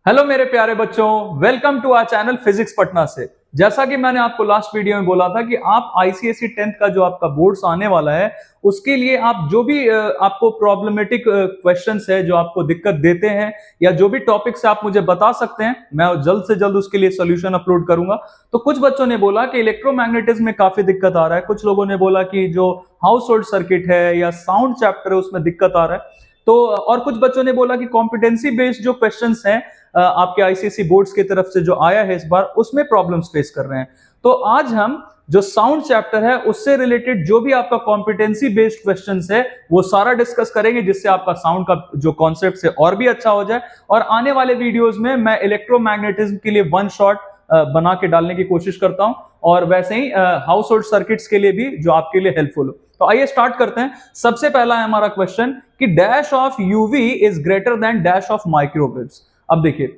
Hello मेरे प्यारे बच्चों, welcome to our channel physics Patna से। जैसा कि मैंने आपको लास्ट वीडियो में बोला था कि आप आईसीएसई 10th का जो आपका बोर्ड्स आने वाला है उसके लिए आप जो भी आपको प्रॉब्लमेटिक क्वेश्चंस है जो आपको दिक्कत देते हैं या जो भी टॉपिक्स आप मुझे बता सकते हैं, मैं जल्द से जल्द उसके लिए सोल्यूशन अपलोड करूंगा। तो कुछ बच्चों ने बोला कि इलेक्ट्रोमैग्नेटिज्म में काफी दिक्कत आ रहा है, कुछ लोगों ने बोला कि जो हाउस होल्ड सर्किट है या साउंड चैप्टर है उसमें दिक्कत आ रहा है, तो और कुछ बच्चों ने बोला कि कॉम्पिटेंसी बेस्ड जो क्वेश्चंस हैं आपके आईसीएसई बोर्ड्स की तरफ से जो आया है इस बार उसमें प्रॉब्लम्स फेस कर रहे हैं। तो आज हम जो साउंड चैप्टर है उससे रिलेटेड जो भी आपका कॉम्पिटेंसी बेस्ड क्वेश्चंस है वो सारा डिस्कस करेंगे, जिससे आपका साउंड का जो कॉन्सेप्ट है और भी अच्छा हो जाए। और आने वाले वीडियोस में मैं इलेक्ट्रोमैग्नेटिज्म के लिए वन शॉट बना के डालने की कोशिश करता हूं और वैसे ही हाउस होल्ड सर्किट्स के लिए भी जो आपके लिए हेल्पफुल हो। तो आइए स्टार्ट करते हैं। सबसे पहला है हमारा क्वेश्चन कि dash of UV is greater than dash of microwaves. अब देखिए,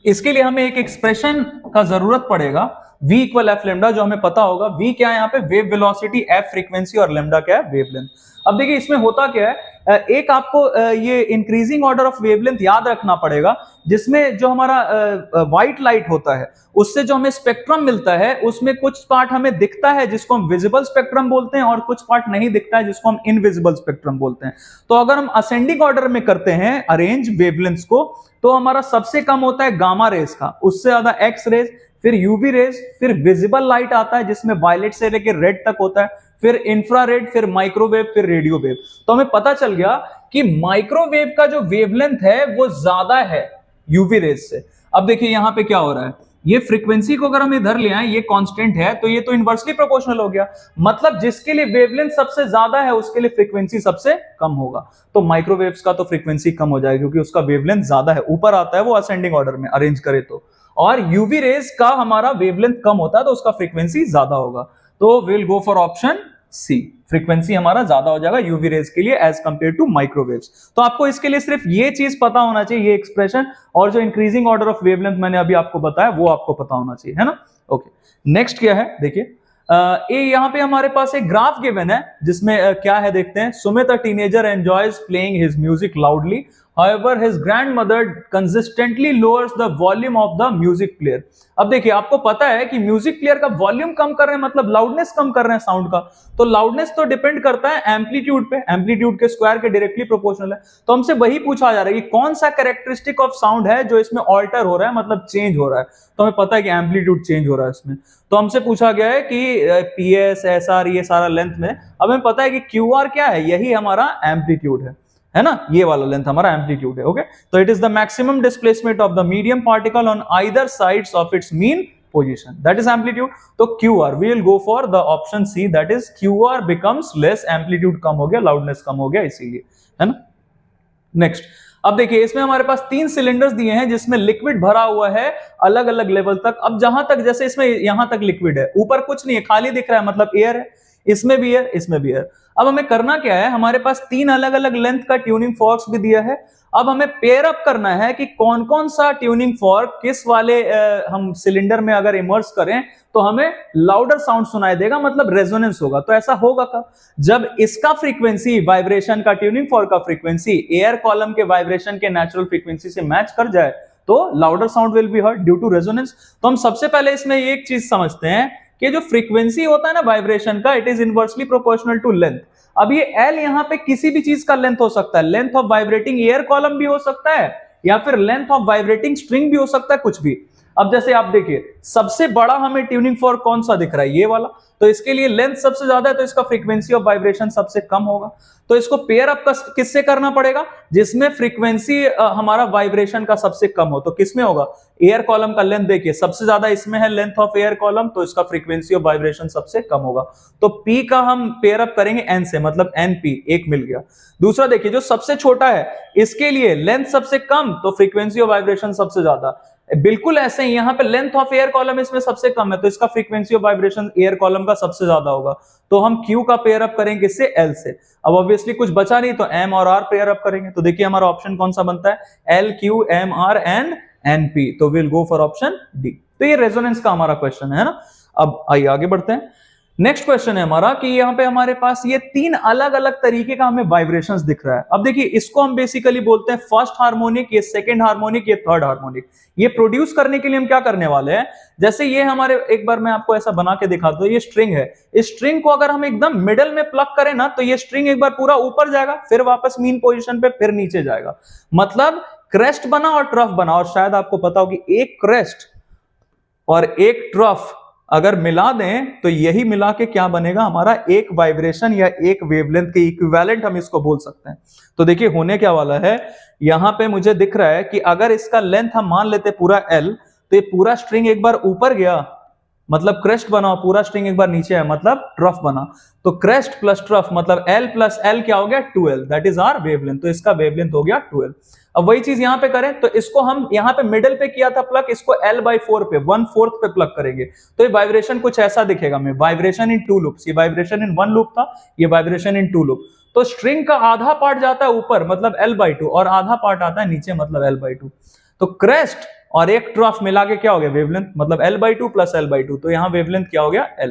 इसके लिए हमें एक एक्सप्रेशन का जरूरत पड़ेगा, v इक्वल एफ लेमडा, जो हमें पता होगा। v क्या है यहाँ पे? वेव वेलोसिटी, f फ्रीक्वेंसी और लेमडा क्या है? वेवलेंथ। अब देखिए इसमें होता क्या है, एक आपको ये इंक्रीजिंग ऑर्डर ऑफ वेवलेंथ याद रखना पड़ेगा, जिसमें जो हमारा व्हाइट लाइट होता है उससे जो हमें स्पेक्ट्रम मिलता है उसमें कुछ पार्ट हमें दिखता है जिसको हम विजिबल स्पेक्ट्रम बोलते हैं और कुछ पार्ट नहीं दिखता है जिसको हम इनविजिबल स्पेक्ट्रम बोलते हैं। तो अगर हम असेंडिंग ऑर्डर में करते हैं अरेंज वेवलेंथ्स को, तो हमारा सबसे कम होता है गामा रेज का, उससे ज्यादा एक्स रेज, फिर यूवी रेज, फिर विजिबल लाइट आता है जिसमें वायलेट से लेकर रेड तक होता है, फिर इंफ्रारेड, फिर माइक्रोवेव, फिर रेडियो वेव। तो हमें पता चल गया कि माइक्रोवेव का जो वेवलेंथ है वो ज्यादा है यूवी रेज से। अब देखिए यहां पे क्या हो रहा है, ये फ्रीक्वेंसी को अगर हम इधर ले आए, ये कांस्टेंट है तो ये तो इनवर्सली प्रोपोर्शनल हो गया, मतलब जिसके लिए वेवलेंथ सबसे ज्यादा है उसके लिए फ्रीक्वेंसी सबसे कम होगा। तो माइक्रोवेव्स का तो फ्रीक्वेंसी कम हो जाएगी क्योंकि उसका वेवलेंथ ज्यादा है, ऊपर आता है वो असेंडिंग ऑर्डर में अरेंज करे तो। और यूवी रेज का हमारा वेवलेंथ कम होता है तो उसका फ्रीक्वेंसी ज्यादा होगा। तो will go for option C, frequency हमारा ज्यादा हो जाएगा यूवी रेज के लिए एज कंपेयर टू माइक्रोवेव्स। तो आपको इसके लिए सिर्फ ये चीज पता होना चाहिए, ये एक्सप्रेशन, और जो इंक्रीजिंग ऑर्डर ऑफ वेवलेंथ मैंने अभी आपको बताया वो आपको पता होना चाहिए, है ना। ओके, नेक्स्ट क्या है देखिए, यहाँ पे हमारे पास एक ग्राफ गिवन है जिसमें क्या है देखते हैं। Sumit a teenager enjoys playing his music loudly, however his grandmother consistently lowers the volume of the music player। अब देखिए आपको पता है कि म्यूजिक प्लेयर का वॉल्यूम कम कर रहे हैं, मतलब लाउडनेस कम कर रहे हैं साउंड का। तो लाउडनेस तो डिपेंड करता है एम्पलीट्यूड पे, एम्पलीट्यूड के स्क्वायर के डायरेक्टली प्रोपोर्शनल है। तो हमसे वही पूछा जा रहा है कि कौन सा कैरेक्टरिस्टिक ऑफ साउंड है जो इसमें ऑल्टर हो रहा है, मतलब चेंज हो रहा है। तो हमें पता है कि एम्पलीट्यूड चेंज हो रहा है इसमें। तो हमसे पूछा गया है कि पीएस, एसआर, ये सारा लेंथ में। अब हमें पता है कि क्यूआर क्या है, यही हमारा एम्पलीट्यूड है ना, ये वाला लेंथ हमारा एम्पलीट्यूड है। ओके, तो it is the maximum displacement of the medium particle on either sides of its mean position, that is amplitude. तो QR, we will go for the option C, that is QR becomes less, amplitude कम हो गया, loudness कम हो गया इसीलिए, है ना। Next, अब देखिए इसमें हमारे पास 3 सिलेंडर्स दिए हैं जिसमें लिक्विड भरा हुआ है अलग अलग लेवल तक। अब जहां तक, जैसे इसमें यहां तक लिक्विड है, ऊपर कुछ नहीं है, खाली दिख रहा है, मतलब एयर है, इसमें भी है, इसमें भी है। अब हमें करना क्या है, हमारे पास 3 अलग अलग लेंथ का ट्यूनिंग फॉर्क्स भी दिया है। अब हमें पेयर अप करना है कि कौन कौन सा ट्यूनिंग फॉर्क किस वाले हम सिलेंडर में अगर इमर्स करें तो हमें लाउडर साउंड सुनाई देगा, मतलब रेजोनेंस होगा। तो ऐसा होगा कब, जब इसका फ्रीक्वेंसी, वाइब्रेशन का, ट्यूनिंग फॉर्क का फ्रीक्वेंसी एयर कॉलम के वाइब्रेशन के नेचुरल फ्रीक्वेंसी से मैच कर जाए तो louder sound will be heard due to resonance. तो हम सबसे पहले इसमें एक चीज समझते हैं कि जो फ्रीक्वेंसी होता है ना वाइब्रेशन का, it is inversely proportional to length. अब ये एल यहाँ पे किसी भी चीज का लेंथ हो सकता है, length of vibrating air column भी हो सकता है या फिर लेंथ ऑफ वाइब्रेटिंग स्ट्रिंग भी हो सकता है, कुछ भी। अब जैसे आप देखिए सबसे बड़ा हमें ट्यूनिंग फॉर्क कौन सा दिख रहा है, ये वाला, तो इसके लिए लेंथ सबसे ज्यादा है तो इसका फ्रीक्वेंसी ऑफ वाइब्रेशन सबसे कम होगा। तो इसको पेयर अप किससे करना पड़ेगा, जिसमें फ्रीक्वेंसी हमारा वाइब्रेशन का सबसे कम हो। तो किसमें होगा, एयर कॉलम का लेंथ देखिए सबसे ज्यादा इसमें है लेंथ ऑफ एयर कॉलम, तो इसका फ्रीक्वेंसी ऑफ वाइब्रेशन सबसे कम होगा। तो पी का हम पेयर अप करेंगे एन से, मतलब एन पी, एक मिल गया। दूसरा देखिए जो सबसे छोटा है इसके लिए लेंथ सबसे कम तो फ्रीक्वेंसी ऑफ वाइब्रेशन सबसे ज्यादा। बिल्कुल ऐसे ही यहाँ पे लेंथ ऑफ एयर कॉलम इसमें सबसे कम है तो इसका frequency of vibration air column का सबसे ज्यादा होगा। तो हम Q का पेयर अप करेंगे इससे L से। अब ऑब्वियसली कुछ बचा नहीं तो M और R पेयर अप करेंगे। तो देखिए हमारा ऑप्शन कौन सा बनता है, L, Q, M, R and NP। तो will go for option D. तो ये रेजोनेंस का हमारा क्वेश्चन है ना। अब आइए आगे बढ़ते हैं। नेक्स्ट क्वेश्चन है हमारा कि यहाँ पे हमारे पास ये 3 अलग अलग तरीके का हमें वाइब्रेशंस दिख रहा है। अब देखिए इसको हम बेसिकली बोलते हैं फर्स्ट हार्मोनिक, ये सेकंड हार्मोनिक, ये थर्ड हार्मोनिक। ये प्रोड्यूस करने के लिए हम क्या करने वाले हैं, जैसे ये हमारे, एक बार मैं आपको ऐसा बना के दिखाता हूं, ये स्ट्रिंग है। इस स्ट्रिंग को अगर हम एकदम मिडल में प्लग करें ना, तो ये स्ट्रिंग एक बार पूरा ऊपर जाएगा, फिर वापस मीन पोजिशन पे, फिर नीचे जाएगा। मतलब क्रेस्ट बना और ट्रफ बना। और शायद आपको पता हो कि एक क्रेस्ट और एक ट्रफ अगर मिला दें तो यही मिला के क्या बनेगा, हमारा एक वाइब्रेशन या एक वेवलेंथ के इक्विवेलेंट हम इसको बोल सकते हैं। तो देखिए होने क्या वाला है, यहां पे मुझे दिख रहा है कि अगर इसका लेंथ हम मान लेते पूरा L, तो ये पूरा स्ट्रिंग एक बार ऊपर गया मतलब क्रेस्ट बना, पूरा स्ट्रिंग एक बार नीचे है मतलब ट्रफ बना। तो क्रेस्ट प्लस ट्रफ मतलब L प्लस L क्या हो गया, 2L, that is our wavelength. तो इसका वेवलेंथ हो गया 2L। अब वही चीज यहां पे करें, तो इसको हम यहां पे मिडिल पे किया था प्लग, इसको L/4 पे 1/4 पे प्लग करेंगे, तो ये वाइब्रेशन कुछ ऐसा दिखेगा हमें, वाइब्रेशन इन 2 लूप्स। ये वाइब्रेशन इन 1 लूप था, ये वाइब्रेशन इन 2 लूप। तो स्ट्रिंग का आधा पार्ट जाता है ऊपर मतलब L/2 और आधा पार्ट आता है नीचे मतलब L/2। तो क्रेस्ट और एक ट्रफ मिला के क्या हो गया, वेवलेंथ, मतलब L/2 प्लस L/2। तो यहां वेवलेंथ क्या हो गया, L।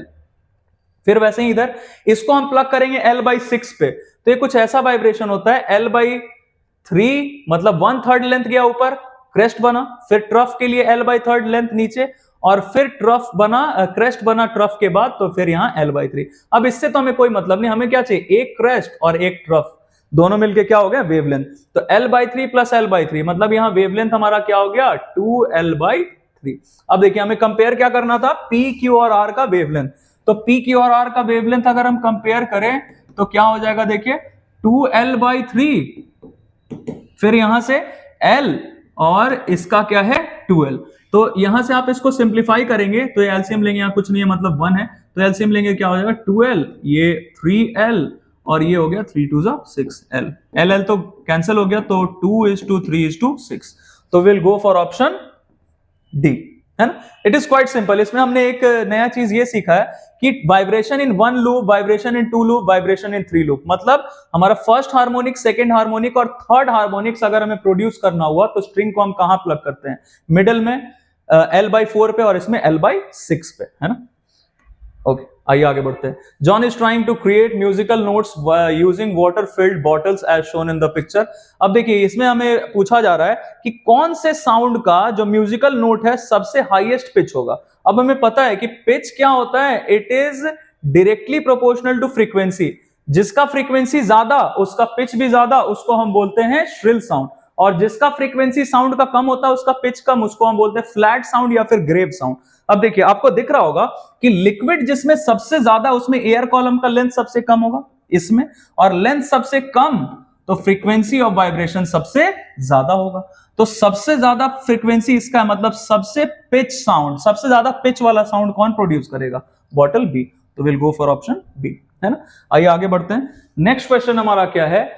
फिर वैसे ही इधर इसको हम प्लग करेंगे L/6 पे, तो ये कुछ ऐसा वाइब्रेशन होता है, L/3 मतलब 1/3 लेंथ गया ऊपर, क्रेस्ट बना, फिर ट्रफ के लिए L/3 लेंथ नीचे, और फिर ट्रफ बना, क्रेस्ट बना ट्रफ के बाद, तो फिर यहां L/3। अब इससे तो हमें कोई मतलब नहीं, हमें क्या चाहिए, एक क्रेस्ट और एक ट्रफ, दोनों मिलके क्या हो गया, वेवलेंथ। तो L/3 प्लस L/3 मतलब यहां वेवलेंथ हमारा क्या हो गया, 2L/3। अब देखिए हमें कंपेयर क्या करना था, P, Q और R का वेवलेंथ। तो P, Q और R का वेवलेंथ अगर हम कंपेयर करें तो क्या हो जाएगा, देखिए 2L/3, फिर यहां से L और इसका क्या है 2L। तो यहां से आप इसको सिंप्लीफाई करेंगे तो ये एलसीएम लेंगे, यहाँ कुछ नहीं है मतलब 1 है, तो एलसीएम लेंगे क्या हो जाएगा 2L, ये 3L और ये हो गया 3 2 6L। L तो कैंसिल हो गया, तो 2:3:6। तो will go for option D, है ना। It is quite simple. इसमें हमने एक नया चीज ये सीखा है कि vibration in 1 loop, vibration in 2 loop, vibration in 3 loop, मतलब हमारा फर्स्ट हार्मोनिक, सेकंड हार्मोनिक और थर्ड हार्मोनिक्स अगर हमें प्रोड्यूस करना हुआ तो स्ट्रिंग को हम कहां प्लग करते हैं, मिडिल में L/4 पे और इसमें L/6 पे, है ना। ओके, आइए आगे बढ़ते हैं। John is trying to create musical notes using water filled bottles as shown in the picture. अब देखिए इसमें हमें पूछा जा रहा है कि कौन से साउंड का जो म्यूजिकल नोट है सबसे हाईएस्ट पिच होगा। अब हमें पता है कि पिच क्या होता है, it is directly proportional to frequency. जिसका फ्रीक्वेंसी ज्यादा उसका पिच भी ज्यादा, उसको हम बोलते हैं श्रिल साउंड, और जिसका फ्रीक्वेंसी साउंड का कम होता है उसका पिच कम, उसको हम बोलते हैं फ्लैट साउंड या फिर ग्रेव साउंड। अब देखिए आपको दिख रहा होगा कि लिक्विड जिसमें सबसे ज्यादा, उसमें एयर कॉलम का लेंथ सबसे कम होगा इसमें, और लेंथ सबसे कम तो फ्रीक्वेंसी ऑफ वाइब्रेशन सबसे ज्यादा होगा। तो सबसे ज्यादा फ्रीक्वेंसी इसका मतलब सबसे पिच साउंड, सबसे ज्यादा पिच वाला साउंड कौन प्रोड्यूस करेगा, बॉटल बी। तो will go for option B, है ना। आइए आगे बढ़ते हैं। नेक्स्ट क्वेश्चन हमारा क्या है,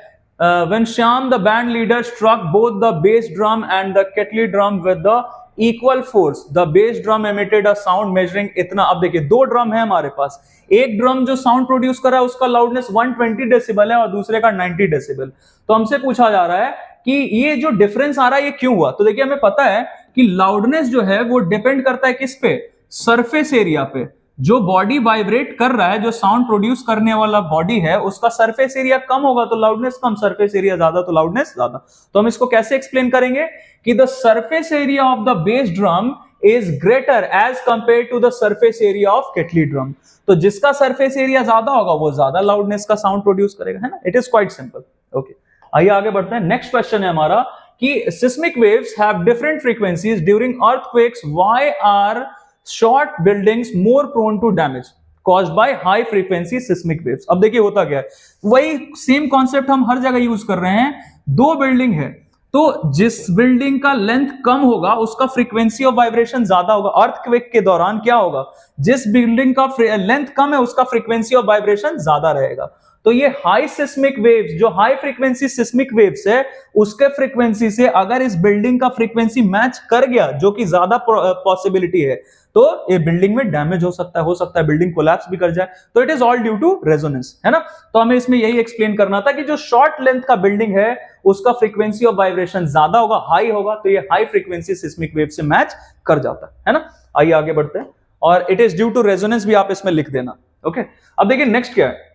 when Shyam the band leader struck both the bass drum and the kettle drum with the equal force, the bass drum emitted a sound measuring इतना। अब देखिए दो ड्रम है हमारे पास, एक ड्रम जो साउंड प्रोड्यूस कर रहा है उसका लाउडनेस 120 डेसिबल है और दूसरे का 90 डेसिबल। तो हमसे पूछा जा रहा है कि ये जो डिफरेंस आ रहा है ये क्यों हुआ। तो देखिए हमें पता है कि लाउडनेस जो है वो डिपेंड करता है किस पे, सरफेस एरिया पे। जो बॉडी वाइब्रेट कर रहा है, जो साउंड प्रोड्यूस करने वाला बॉडी है, उसका सरफेस एरिया कम होगा तो लाउडनेस कम, सरफेस एरिया ज्यादा तो लाउडनेस ज्यादा। तो हम इसको कैसे एक्सप्लेन करेंगे कि the surface area of the base drum is greater as compare to the surface area of kettle drum. तो जिसका सरफेस एरिया ज्यादा होगा वो ज्यादा लाउडनेस का साउंड प्रोड्यूस करेगा, है ना। It is quite simple. Okay, आइए आगे बढ़ते हैं। नेक्स्ट क्वेश्चन है हमारा कि seismic waves have different frequencies during earthquakes, why are short buildings more prone to damage caused by high frequency seismic waves। अब देखिए होता क्या है, वही सेम कॉन्सेप्ट हम हर जगह यूज कर रहे हैं। दो बिल्डिंग है तो जिस बिल्डिंग का लेंथ कम होगा उसका फ्रीक्वेंसी ऑफ वाइब्रेशन ज्यादा होगा। अर्थक्वेक के दौरान क्या होगा, जिस बिल्डिंग का लेंथ कम है उसका फ्रीक्वेंसी ऑफ वाइब्रेशन ज्यादा रहेगा। तो ये हाई सिस्मिक वेव्स, जो हाई फ्रीक्वेंसी सिस्मिक वेव्स है, उसके फ्रीक्वेंसी से अगर इस बिल्डिंग का फ्रीक्वेंसी मैच कर गया, जो कि ज्यादा पॉसिबिलिटी है, तो ये बिल्डिंग में डैमेज हो सकता है बिल्डिंग कोलैप्स भी कर जाए। तो it is all due to resonance, है ना। तो हमें इसमें यही एक्सप्लेन करना था कि जो शॉर्ट लेंथ का बिल्डिंग है उसका फ्रीक्वेंसी ऑफ वाइब्रेशन ज्यादा होगा, हाई होगा, तो ये हाई फ्रीक्वेंसी सिस्मिक वेव से मैच कर जाता है ना। आइए आगे बढ़ते हैं। और it is due to resonance भी आप इसमें लिख देना। ओके, अब देखिए नेक्स्ट क्या है।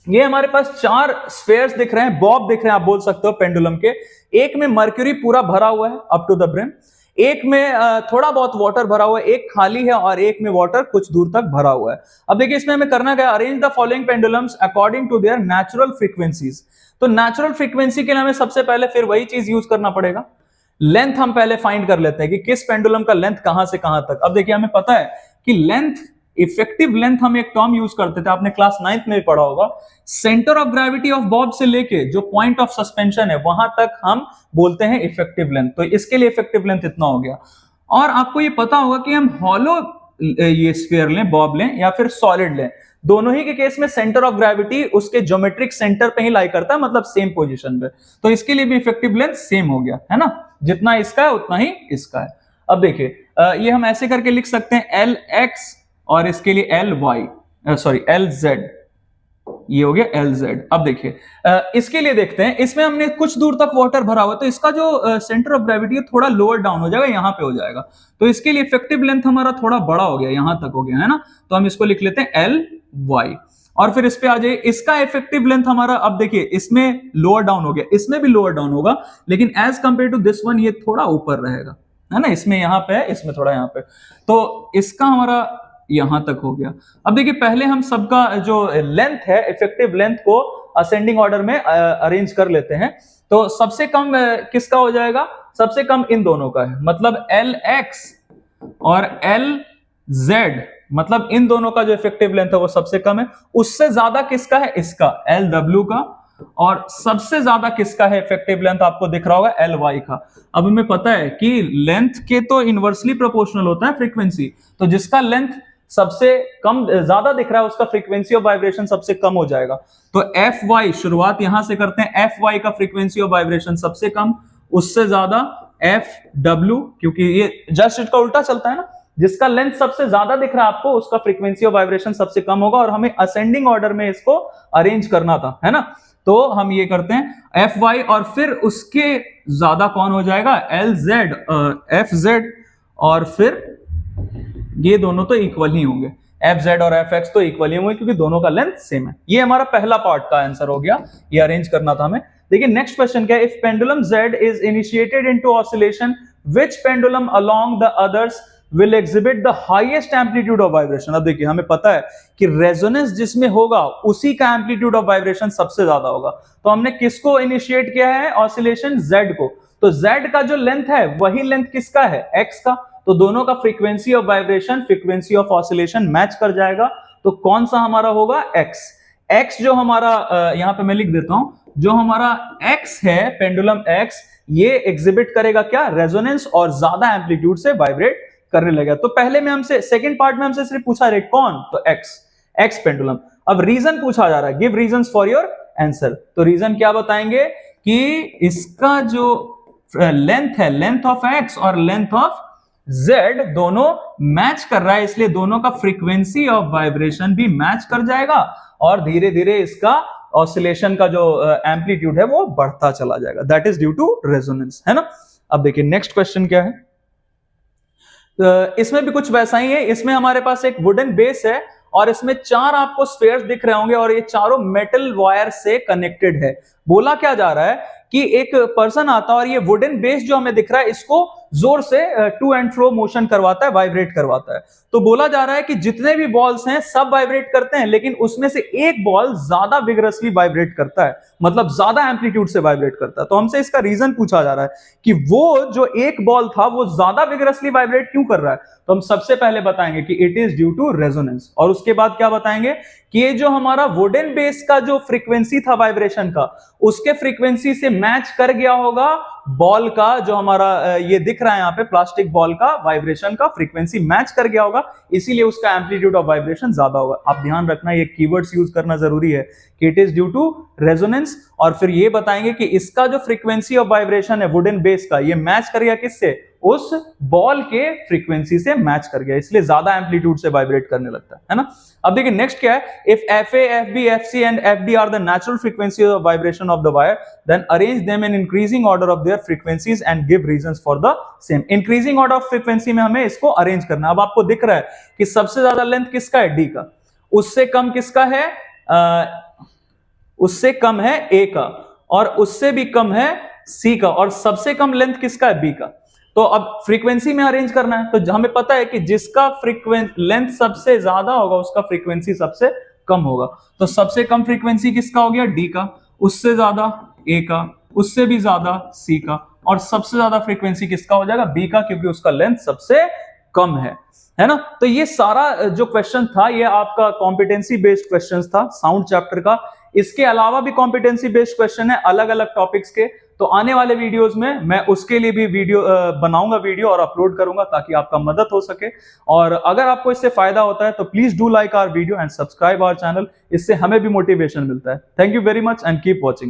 ये हमारे पास 4 स्फेयर्स दिख रहे हैं, बॉब दिख रहे हैं, आप बोल सकते हो पेंडुलम के। एक में मर्क्यूरी पूरा भरा हुआ है अप टू द ब्रिम, एक में थोड़ा बहुत वाटर भरा हुआ है, एक खाली है और एक में वाटर कुछ दूर तक भरा हुआ है। अब देखिए इसमें हमें करना क्या है, arrange the following pendulums according to their natural frequencies. तो नेचुरल फ्रीक्वेंसी के लिए हमें सबसे पहले फिर वही चीज यूज करना पड़ेगा, लेंथ हम पहले फाइंड कर लेते हैं कि किस पेंडुलम का लेंथ कहां से कहां तक। अब देखिए हमें पता है कि लेंथ, इफेक्टिव लेंथ, हम एक टर्म यूज करते थे, आपने क्लास 9th में भी पढ़ा होगा, centre of gravity of Bob से लेके जो पॉइंट ऑफ सस्पेंशन है वहां तक हम बोलते हैं इफेक्टिव लेंथ। तो इसके लिए इफेक्टिव लेंथ इतना हो गया। और आपको ये पता होगा कि हम हॉलो ये स्फीयर लें, बॉब लें या फिर सॉलिड लें, दोनों ही के केस में सेंटर ऑफ ग्रेविटी उसके ज्योमेट्रिक सेंटर पे ही लाई करता है, मतलब सेम पोजीशन पे। तो इसके लिए भी इफेक्टिव लेंथ सेम हो गया है ना, जितना इसका है उतना ही इसका है। अब देखिए ये हम ऐसे करके लिख सकते हैं Lx और इसके लिए Lz, ये हो गया Lz। अब देखिए इसके लिए देखते हैं, इसमें हमने कुछ दूर तक वाटर भरा हुआ, तो इसका जो सेंटर ऑफ ग्रेविटी है थोड़ा लोअर डाउन हो जाएगा, यहां पे हो जाएगा। तो इसके लिए इफेक्टिव लेंथ हमारा थोड़ा बड़ा हो गया, यहां तक हो गया है ना, तो हम इसको लिख लेते हैं Ly। और फिर इस पे आ जाइए, इसका इफेक्टिव लेंथ हमारा, अब देखिए इसमें लोअर डाउन हो गया, इसमें भी लोअर डाउन होगा, लेकिन as compare to this one ये थोड़ा ऊपर रहेगा, है ना, इसमें यहां पे है, इसमें थोड़ा यहां पे, तो इसका हमारा यहां तक हो गया। अब देखिए पहले हम सबका जो लेंथ है, इफेक्टिव लेंथ को असेंडिंग ऑर्डर में अरेंज कर लेते हैं। तो सबसे कम किसका हो जाएगा, सबसे कम इन दोनों का है, मतलब Lx और Lz, मतलब इन दोनों का जो इफेक्टिव लेंथ है वो सबसे कम है। उससे ज्यादा किसका है, इसका Lw का, और सबसे ज्यादा किसका है इफेक्टिव लेंथ, आपको दिख रहा होगा Ly का। अब हमें पता है कि लेंथ के तो इनवर्सली प्रोपोर्शनल होता है फ्रीक्वेंसी, तो जिसका लेंथ सबसे कम ज्यादा दिख रहा है उसका फ्रीक्वेंसी ऑफ वाइब्रेशन सबसे कम हो जाएगा। तो Fy, शुरुआत यहां से करते हैं, Fy का फ्रीक्वेंसी ऑफ वाइब्रेशन सबसे कम, उससे ज्यादा Fw, क्योंकि ये जस्ट इसका उल्टा चलता है ना, जिसका लेंथ सबसे ज्यादा दिख रहा है आपको उसका फ्रीक्वेंसी ऑफ वाइब्रेशन सबसे कम होगा, और हमें असेंडिंग ऑर्डर में इसको अरेंज करना था, है ना। तो हम ये करते हैं Fy, और फिर उसके ज्यादा कौन हो जाएगा, Lz, Fz, और फिर ये दोनों तो इक्वल ही होंगे, Fz और Fx तो इक्वल ही होंगे क्योंकि दोनों का लेंथ सेम है। ये हमारा पहला पार्ट का आंसर हो गया, ये अरेंज करना था हमें। देखिए नेक्स्ट क्वेश्चन क्या है, if pendulum Z is initiated into oscillation, which pendulum along the others will exhibit the highest amplitude of vibration। अब देखिए हमें पता है कि रेजोनेंस जिसमें होगा उसी का एम्पलीट्यूड ऑफ वाइब्रेशन सबसे ज्यादा होगा। तो हमने किसको इनिशिएट किया है, ऑसिलेशन Z को, तो Z का जो लेंथ है वही लेंथ किसका है, X का, तो दोनों का frequency of vibration, frequency of oscillation match कर जाएगा। तो कौन सा हमारा होगा, X जो हमारा यहां पे मैं लिख देता हूं, जो हमारा X है, पेंडुलम X, ये एग्जिबिट करेगा क्या, रेजोनेंस, और ज्यादा एम्पलीट्यूड से वाइब्रेट करने लगा। तो पहले में हमसे, सेकंड पार्ट में हमसे सिर्फ पूछा रहे कौन, तो X पेंडुलम। अब रीजन पूछा जा रहा है, give reasons for your answer. तो रीजन क्या बताएंगे कि इसका जो लेंथ है, लेंथ ऑफ X और लेंथ ऑफ Z दोनों मैच कर रहा है, इसलिए दोनों का फ्रीक्वेंसी ऑफ वाइब्रेशन भी मैच कर जाएगा, और धीरे धीरे इसका ऑसिलेशन का जो एम्पलीट्यूड है वो बढ़ता चला जाएगा, that is due to resonance, है ना। अब देखिए नेक्स्ट क्वेश्चन क्या है, इसमें भी कुछ वैसा ही है। इसमें हमारे पास एक वुडन बेस है और इसमें 4 आपको स्फीयर्स दिख रहे होंगे, और ये चारों मेटल वायर से कनेक्टेड है। बोला क्या जा रहा है कि एक पर्सन आता है और ये वुडन बेस जो हमें दिख रहा है इसको जोर से टू एंड फ्रो मोशन करवाता है, वाइब्रेट करवाता है। तो बोला जा रहा है कि जितने भी बॉल्स हैं सब वाइब्रेट करते हैं, लेकिन उसमें से एक बॉल ज्यादा विगरसली वाइब्रेट करता है, मतलब ज्यादा एम्पलीट्यूड से वाइब्रेट करता है। तो हमसे इसका रीजन पूछा जा रहा है कि वो जो एक बॉल था वो ज्यादा विगरसली वाइब्रेट क्यों कर रहा है। तो हम सबसे पहले बताएंगे कि it is due to resonance, और उसके बाद क्या बताएंगे कि ये जो हमारा वुडन बेस का जो फ्रीक्वेंसी था वाइब्रेशन का, उसके फ्रीक्वेंसी से मैच कर गया होगा बॉल का, जो हमारा ये दिख रहा है यहाँ पे प्लास्टिक बॉल का वाइब्रेशन का फ्रीक्वेंसी मैच कर गया होगा, इसीलिए उसका एम्पलीट्यूड ऑफ वाइब्रेशन ज्यादा होगा। आप ध्यान रखना, ये कीवर्ड्स यूज करना जरूरी है कि it is due to resonance, और फिर ये बताएंगे कि इसका जो फ्रीक्वेंसी ऑफ वाइब्रेशन है वुडन बेस का, ये मैच कर गया किससे, उस बॉल के फ्रीक्वेंसी से मैच कर गया, इसलिए ज्यादा एम्पलीट्यूड से वाइब्रेट करने लगता है ना। अब देखिए नेक्स्ट क्या है, if FA, FB, FC and FD are the natural frequency of vibration of the wire, then arrange them in increasing order of their frequencies and give reasons for the same. Increasing order of frequency में हमें इसको arrange करना। अब आपको दिख रहा है कि सबसे ज्यादा लेंथ किसका है, D का, उससे कम किसका है? उससे कम है ए का, और उससे भी कम है सी का, और सबसे कम लेंथ किसका है? बी का। तो अब फ्रीक्वेंसी में अरेंज करना है, तो हमें पता है कि जिसका लेंथ सबसे ज्यादा होगा उसका फ्रीक्वेंसी सबसे कम होगा। तो सबसे कम फ्रीक्वेंसी किसका हो गया? डी का, उससे ज्यादा ए का, उससे भी ज्यादा सी का, और सबसे ज्यादा फ्रीक्वेंसी किसका हो जाएगा? बी का, क्योंकि उसका लेंथ सबसे कम है ना। तो ये सारा जो क्वेश्चन था ये आपका कॉम्पिटेंसी बेस्ड क्वेश्चन था साउंड चैप्टर का। इसके अलावा भी कॉम्पिटेंसी बेस्ड क्वेश्चन है अलग अलग टॉपिक्स के, तो आने वाले वीडियोस में मैं उसके लिए भी वीडियो बनाऊंगा वीडियो और अपलोड करूंगा ताकि आपका मदद हो सके। और अगर आपको इससे फायदा होता है तो please do like our video and subscribe our channel, इससे हमें भी मोटिवेशन मिलता है। Thank you very much and keep watching.